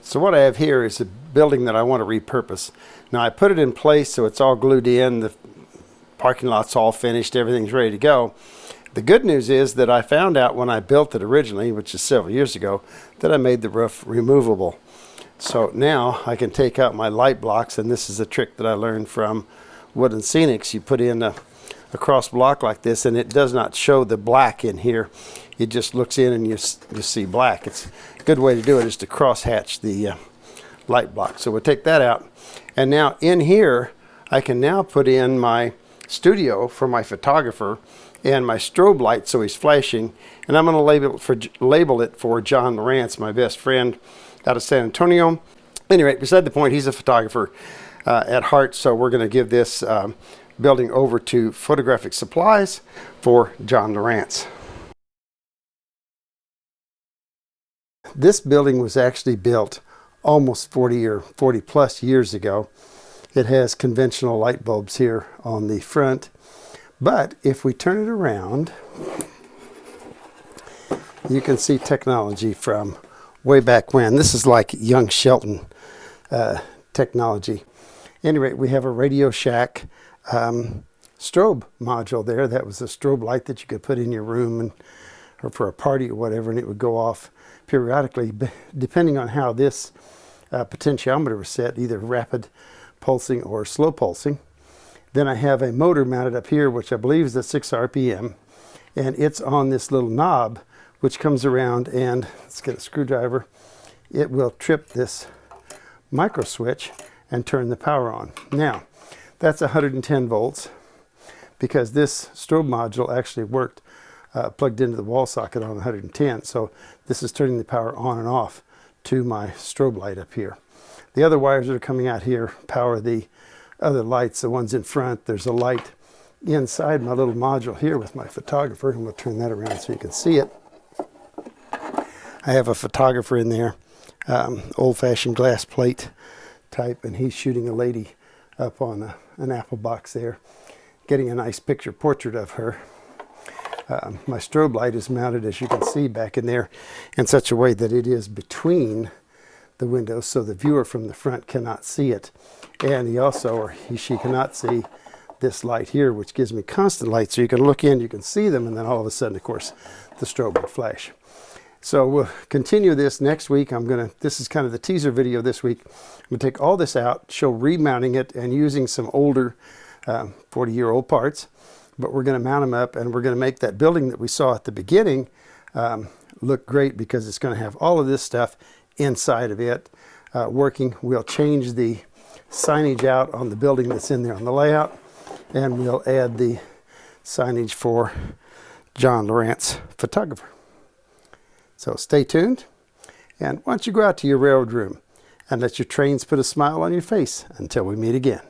So what I have here is a building that I want to repurpose. Now I put it in place so it's all glued in, the parking lot's all finished, everything's ready to go. The good news is that I found out when I built it originally, which is several years ago, that I made the roof removable. So now I can take out my light blocks, and this is a trick that I learned from Wood and Scenics. You put in a cross block like this, and it does not show the black in here. It just looks in and you see black. It's a good way to do it is to cross hatch the light block. So we'll take that out. And now in here, I can now put in my studio for my photographer and my strobe light so he's flashing. And I'm going to label it for John Lowrance, my best friend out of San Antonio. Anyway, beside the point, he's a photographer at heart, so we're going to give this building over to Photographic Supplies for John Lowrance. This building was actually built almost 40 or 40 plus years ago. It has conventional light bulbs here on the front, but if we turn it around, you can see technology from way back when. This is like young Shelton technology. Anyway, we have a Radio Shack strobe module there. That was a strobe light that you could put in your room or for a party or whatever, and it would go off periodically depending on how this potentiometer was set, either rapid pulsing or slow pulsing. Then I have a motor mounted up here, which I believe is at 6 RPM, and it's on this little knob which comes around, and let's get a screwdriver. It will trip this micro switch and turn the power on. Now, that's 110 volts because this strobe module actually worked plugged into the wall socket on 110. So this is turning the power on and off to my strobe light up here. The other wires that are coming out here power the other lights, the ones in front. There's a light inside my little module here with my photographer, and we'll turn that around so you can see it. I have a photographer in there, old-fashioned glass plate type, and he's shooting a lady up on an apple box there, getting a nice picture portrait of her. My strobe light is mounted, as you can see, back in there in such a way that it is between the windows so the viewer from the front cannot see it. And he also, or she cannot see this light here, which gives me constant light. So you can look in, you can see them, and then all of a sudden, of course, the strobe would flash. So we'll continue this next week. This is kind of the teaser video this week. I'm gonna take all this out, show remounting it and using some older 40-year-old parts, but we're gonna mount them up, and we're gonna make that building that we saw at the beginning look great, because it's gonna have all of this stuff inside of it working. We'll change the signage out on the building that's in there on the layout, and we'll add the signage for John Lowrance, photographer. So stay tuned, and why don't you go out to your railroad room and let your trains put a smile on your face until we meet again.